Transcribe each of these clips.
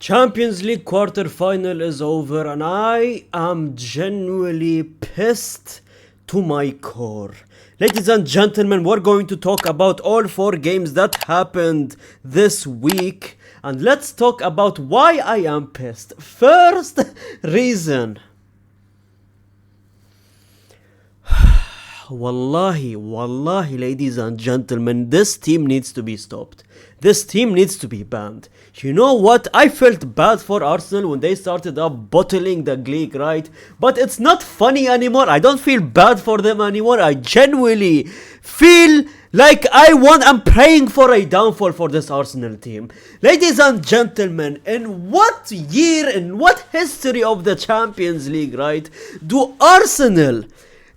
Champions League quarter-final is over and I am genuinely pissed to my core. Ladies and gentlemen, we're going to talk about all 4 games that happened this week and let's talk about why I am pissed. First reason. Wallahi, ladies and gentlemen, this team needs to be stopped. This team needs to be banned. You know what? I felt bad for Arsenal when they started up bottling the league, right? But it's not funny anymore. I don't feel bad for them anymore. I genuinely feel like I'm praying for a downfall for this Arsenal team. Ladies and gentlemen, in what year, in what history of the Champions League, right, do Arsenal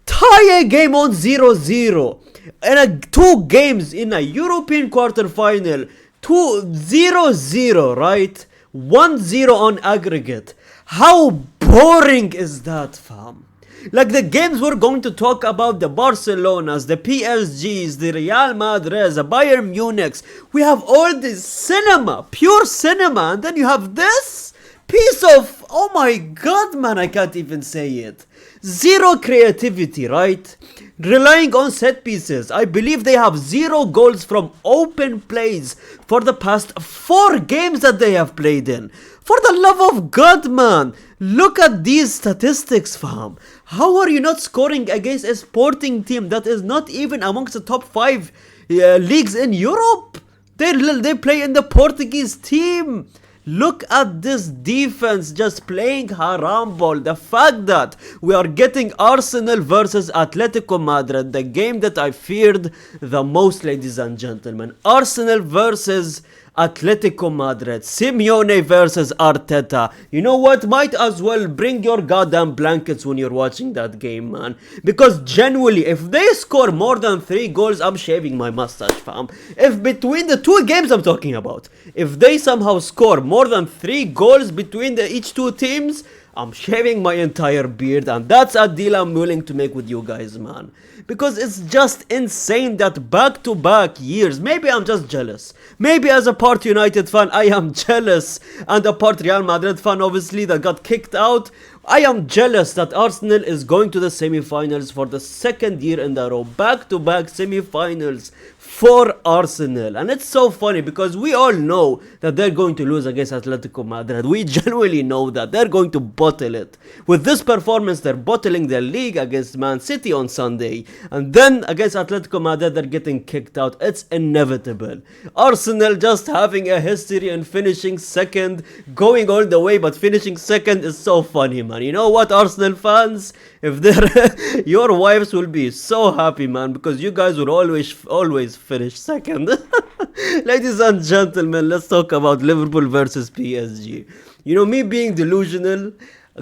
tie a game on 0-0 and 2 games in a European quarter-final 0-0, right? 1-0 on aggregate. How boring is that, fam? Like the games we're going to talk about, the Barcelonas, the PSGs, the Real Madrid, the Bayern Munich. We have all this cinema, pure cinema, and then you have this piece of, oh my god, man, I can't even say it. Zero creativity, right? Relying on set pieces. I believe they have 0 goals from open plays for the past 4 games that they have played in. For the love of God, man, look at these statistics, fam. How are you not scoring against a Sporting team that is not even amongst the top 5 leagues in Europe? They play in the Portuguese team. Look at this defense just playing haram ball. The fact that we are getting Arsenal versus Atletico Madrid, the game that I feared the most, ladies and gentlemen. Arsenal versus Atletico Madrid. Simeone versus Arteta. You know what? Might as well bring your goddamn blankets when you're watching that game, man. Because genuinely, if they score more than 3 goals, I'm shaving my mustache, fam. If between the 2 games I'm talking about, if they somehow score more than 3 goals between each 2 teams, I'm shaving my entire beard, and that's a deal I'm willing to make with you guys, man. Because it's just insane that back-to-back years, maybe I'm just jealous. Maybe as a part United fan, I am jealous. And a part Real Madrid fan, obviously, that got kicked out. I am jealous that Arsenal is going to the semi-finals for the 2nd year in a row. Back-to-back semi-finals for Arsenal. And it's so funny because we all know that they're going to lose against Atletico Madrid. We genuinely know that. They're going to bottle it. With this performance, they're bottling the league against Man City on Sunday. And then against Atletico Madrid, they're getting kicked out. It's inevitable. Arsenal just having a history and finishing 2nd, going all the way, but finishing 2nd is so funny, man. You know what, Arsenal fans? If they're your wives will be so happy, man, because you guys will always finish 2nd. Ladies and gentlemen, let's talk about Liverpool versus PSG. You know, me being delusional,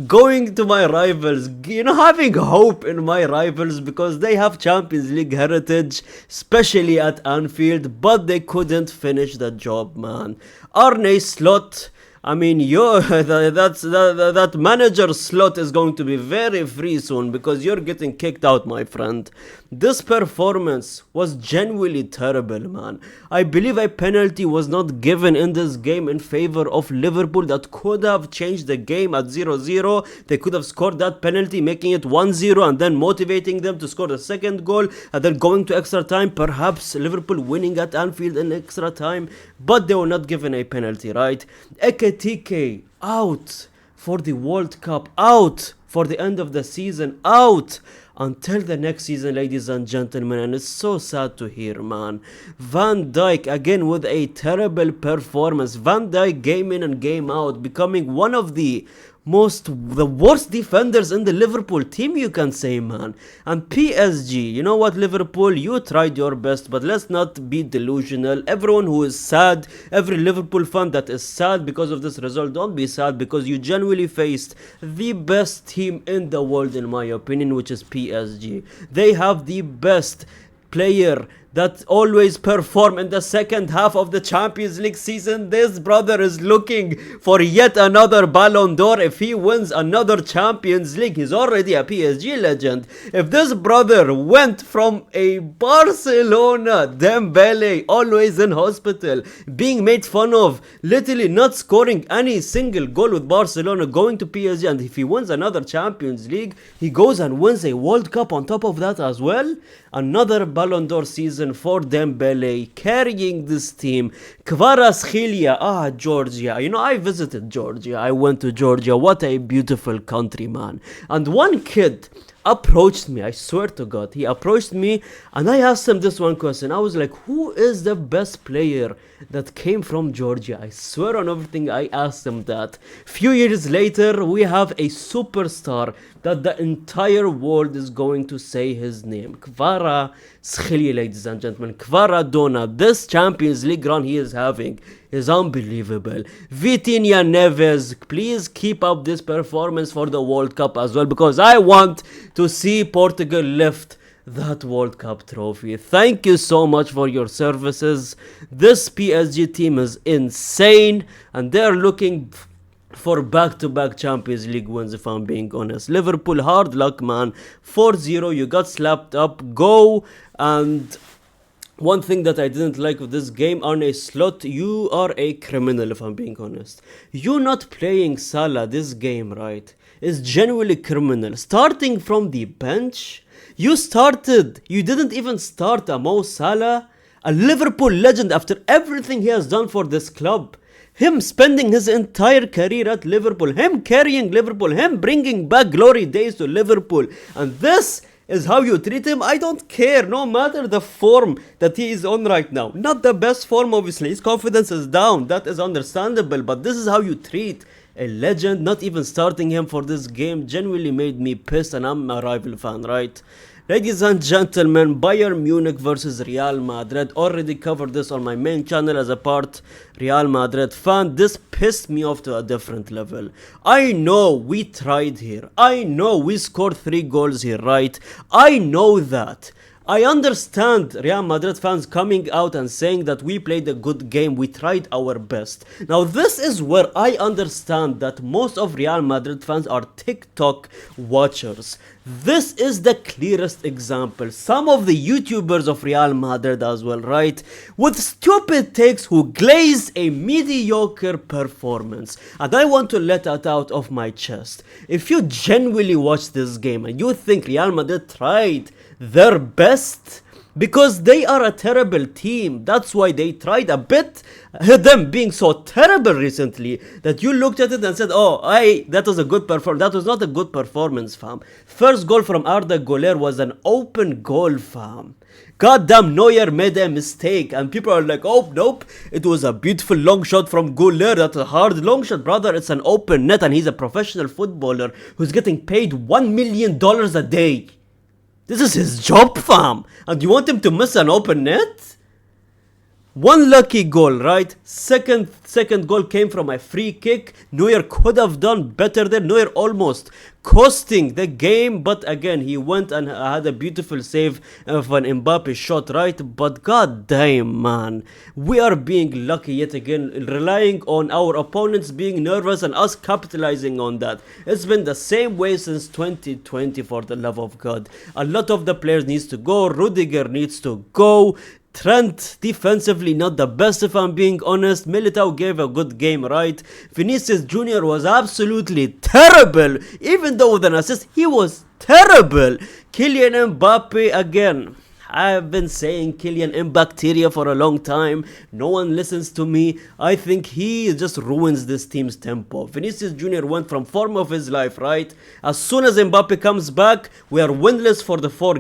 going to my rivals, you know, having hope in my rivals because they have Champions League heritage, especially at Anfield, but they couldn't finish the job, man. Arne Slot, I mean, that manager slot is going to be very free soon because you're getting kicked out, my friend. This performance was genuinely terrible, man. I believe a penalty was not given in this game in favor of Liverpool that could have changed the game at 0-0. They could have scored that penalty, making it 1-0 and then motivating them to score the 2nd goal and then going to extra time. Perhaps Liverpool winning at Anfield in extra time, but they were not given a penalty, right? Ekitike out for the World Cup, out for the end of the season, out until the next season, ladies and gentlemen, and it's so sad to hear, man. Van Dijk again with a terrible performance. Van Dijk game in and game out, becoming one of the worst defenders in the Liverpool team, you can say, man. And PSG, you know what, Liverpool, you tried your best, but let's not be delusional. Everyone who is sad, every Liverpool fan that is sad because of this result, don't be sad because you genuinely faced the best team in the world, in my opinion, which is PSG. They have the best player, that always perform in the second half of the Champions League season. This brother is looking for yet another Ballon d'Or. If he wins another Champions League, he's already a PSG legend. If this brother went from a Barcelona Dembele, always in hospital, being made fun of, literally not scoring any single goal with Barcelona, going to PSG, and if he wins another Champions League, he goes and wins a World Cup on top of that as well. Another Ballon d'Or season for Dembele, carrying this team. Kvaratskhelia, Georgia. You know, I visited Georgia. I went to Georgia. What a beautiful country, man. And one kid approached me, I swear to God, he approached me and I asked him this one question. I was like, who is the best player that came from Georgia? I swear on everything, I asked him that. Few years later, we have a superstar that the entire world is going to say his name. Kvaratskhelia, ladies and gentlemen. Kvaradona. This Champions League run he is having is unbelievable. Vitinha Neves, please keep up this performance for the World Cup as well, because I want to see Portugal lift that World Cup trophy. Thank you so much for your services. This PSG team is insane and they're looking for back-to-back Champions League wins, if I'm being honest. Liverpool, hard luck, man. 4-0, you got slapped up. Go. And one thing that I didn't like with this game, Arne Slot, you are a criminal, if I'm being honest. You not playing Salah this game, right, is genuinely criminal. Starting from the bench, you didn't even start a Mo Salah, a Liverpool legend after everything he has done for this club. Him spending his entire career at Liverpool, him carrying Liverpool, him bringing back glory days to Liverpool, and this is how you treat him? I don't care, no matter the form that he is on right now. Not the best form, obviously, his confidence is down, that is understandable, but this is how you treat a legend. Not even starting him for this game genuinely made me pissed, and I'm a rival fan, right? Ladies and gentlemen, Bayern Munich versus Real Madrid. Already covered this on my main channel as a part Real Madrid fan. This pissed me off to a different level. I know we tried here. I know we scored 3 goals here, right? I know that. I understand Real Madrid fans coming out and saying that we played a good game, we tried our best. Now this is where I understand that most of Real Madrid fans are TikTok watchers. This is the clearest example. Some of the YouTubers of Real Madrid as well, right? With stupid takes who glaze a mediocre performance. And I want to let that out of my chest. If you genuinely watch this game and you think Real Madrid tried their best, because they are a terrible team, that's why they tried a bit, them being so terrible recently that you looked at it and said, that was a good performance. That was not a good performance, fam. First goal from Arda Güler was an open goal, fam. Goddamn, Neuer made a mistake and people are like, oh nope, it was a beautiful long shot from Güler. That's a hard long shot, brother. It's an open net and he's a professional footballer who's getting paid $1 million a day. This is his job, fam. And you want him to miss an open net? One lucky goal, right? Second goal came from a free kick. Neuer could have done better there. Neuer almost costing the game, but again he went and had a beautiful save of an Mbappe shot, right? But god damn, man, we are being lucky yet again, relying on our opponents being nervous and us capitalizing on that. It's been the same way since 2020, for the love of God. A lot of the players needs to go. Rudiger needs to go. Trent defensively not the best, if I'm being honest. Militao gave a good game, right? Vinicius Jr. was absolutely terrible. Even though with an assist, he was terrible. Kylian Mbappe again. I've been saying Kylian Mbacteria for a long time. No one listens to me. I think he just ruins this team's tempo. Vinicius Jr. went from form of his life, right? As soon as Mbappe comes back, we are winless for the 4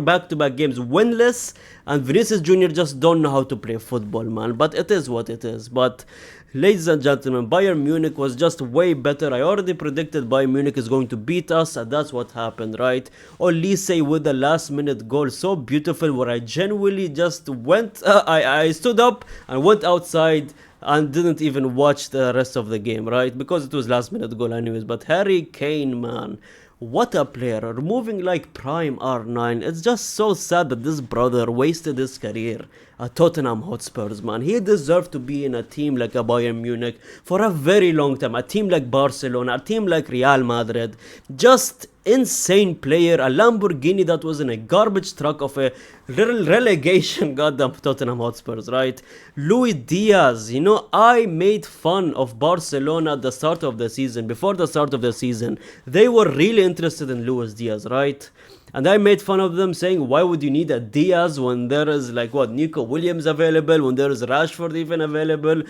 back-to-back games, winless. And Vinicius Jr. just don't know how to play football, man. But it is what it is. But ladies and gentlemen, Bayern Munich was just way better. I already predicted Bayern Munich is going to beat us, and that's what happened, right? Olise with the last minute goal, so beautiful, where I genuinely just went, I stood up and went outside and didn't even watch the rest of the game, right? Because it was last minute goal anyways. But Harry Kane, man, What a player, removing like prime R9. It's just so sad that this brother wasted his career at Tottenham Hotspurs, man. He deserved to be in a team like a Bayern Munich for a very long time. A team like Barcelona, a team like Real Madrid. Just insane player, a Lamborghini that was in a garbage truck of a little relegation goddamn Tottenham Hotspurs, right? Luis Diaz, you know, I made fun of Barcelona at the start of the season. Before the start of the season, they were really interested in Luis Diaz, right? And I made fun of them saying, why would you need a Diaz when there is like what, Nico Williams available, when there is Rashford even available?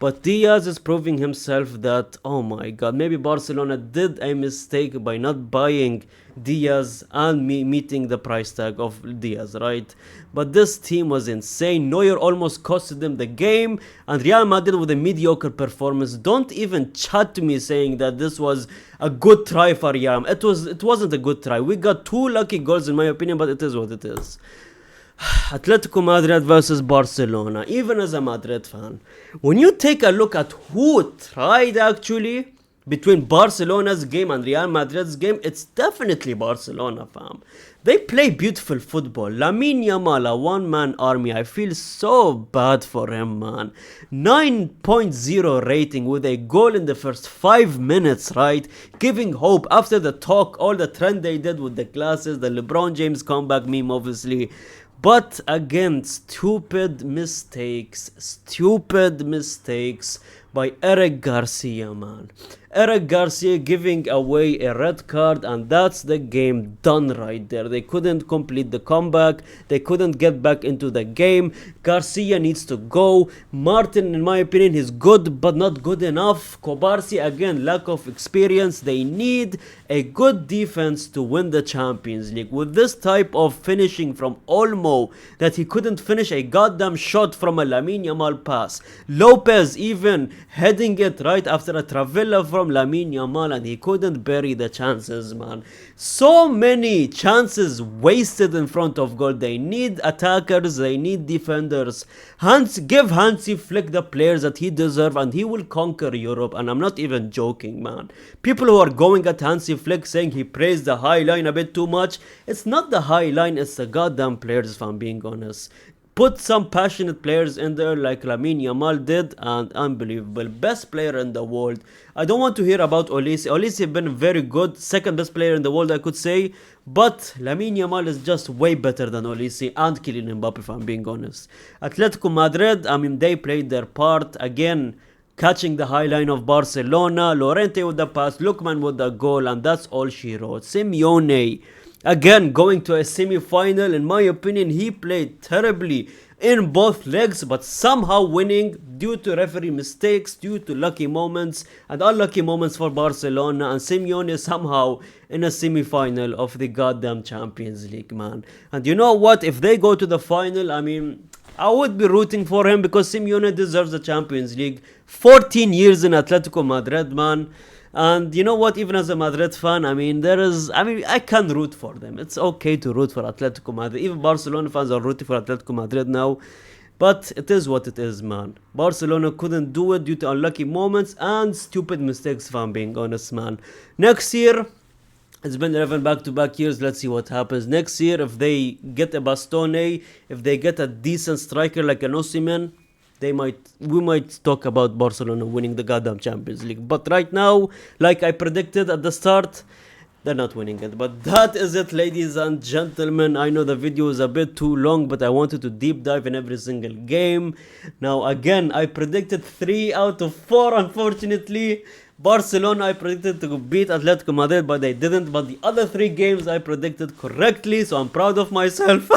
But Diaz is proving himself that, oh my god, maybe Barcelona did a mistake by not buying Diaz and meeting the price tag of Diaz, right? But this team was insane. Neuer almost costed them the game, and Real Madrid with a mediocre performance. Don't even chat to me saying that this was a good try for Real. It wasn't a good try. We got 2 lucky goals in my opinion, but it is what it is. Atletico Madrid versus Barcelona. Even as a Madrid fan, when you take a look at who tried actually between Barcelona's game and Real Madrid's game, it's definitely Barcelona, fam. They play beautiful football. Lamine Yamal, a one-man army. I feel so bad for him, man. 9.0 rating with a goal in the first 5 minutes, right? Giving hope after the talk, all the trend they did with the glasses, the LeBron James comeback meme, obviously. But again, stupid mistakes by Eric Garcia, man. Eric Garcia giving away a red card, and that's the game done right there. They couldn't complete the comeback. They couldn't get back into the game. Garcia needs to go. Martin, in my opinion, he's good, but not good enough. Kobarsi, again, lack of experience. They need a good defense to win the Champions League. With this type of finishing from Olmo, that he couldn't finish a goddamn shot from a Lamine Yamal pass. Lopez even heading it right after a Travella from Lamine Yamal, and he couldn't bury the chances, man. So many chances wasted in front of goal. They need attackers, they need defenders. Give Hansi Flick the players that he deserves, and he will conquer Europe. And I'm not even joking, man. People who are going at Hansi Flick saying he praised the high line a bit too much, it's not the high line, it's the goddamn players, if I'm being honest. Put some passionate players in there like Lamine Yamal did, and unbelievable. Best player in the world. I don't want to hear about Olise. Olise has been very good. Second best player in the world, I could say. But Lamine Yamal is just way better than Olise and Kylian Mbappe, if I'm being honest. Atletico Madrid, I mean, they played their part. Again, catching the high line of Barcelona. Llorente with the pass. Lookman with the goal. And that's all she wrote. Simeone, again, going to a semi-final. In my opinion, he played terribly in both legs, but somehow winning due to referee mistakes, due to lucky moments and unlucky moments for Barcelona. And Simeone somehow in a semi-final of the goddamn Champions League, man. And you know what? If they go to the final, I mean, I would be rooting for him because Simeone deserves the Champions League. 14 years in Atletico Madrid, man. And you know what, even as a Madrid fan, I mean, I can root for them. It's okay to root for Atletico Madrid. Even Barcelona fans are rooting for Atletico Madrid now. But it is what it is, man. Barcelona couldn't do it due to unlucky moments and stupid mistakes, if I'm being honest, man. Next year, it's been 11 back-to-back years. Let's see what happens. Next year, if they get a Bastoni, if they get a decent striker like an Osimhen, we might talk about Barcelona winning the goddamn Champions League. But right now, like I predicted at the start, they're not winning it. But that is it, ladies and gentlemen. I know the video is a bit too long, but I wanted to deep dive in every single game. Now, again, I predicted 3 out of 4, unfortunately. Barcelona, I predicted to beat Atletico Madrid, but they didn't. But the other 3 games I predicted correctly, so I'm proud of myself.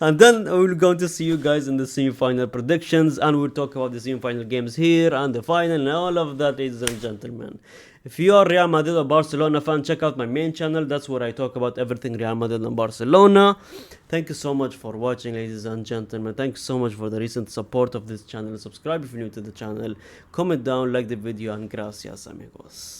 And then we're going to see you guys in the semi-final predictions, and we'll talk about the semi-final games here and the final and all of that, ladies and gentlemen. If you are Real Madrid or Barcelona fan, check out my main channel. That's where I talk about everything Real Madrid and Barcelona. Thank you so much for watching, ladies and gentlemen. Thank you so much for the recent support of this channel. Subscribe if you're new to the channel. Comment down, like the video, and gracias, amigos.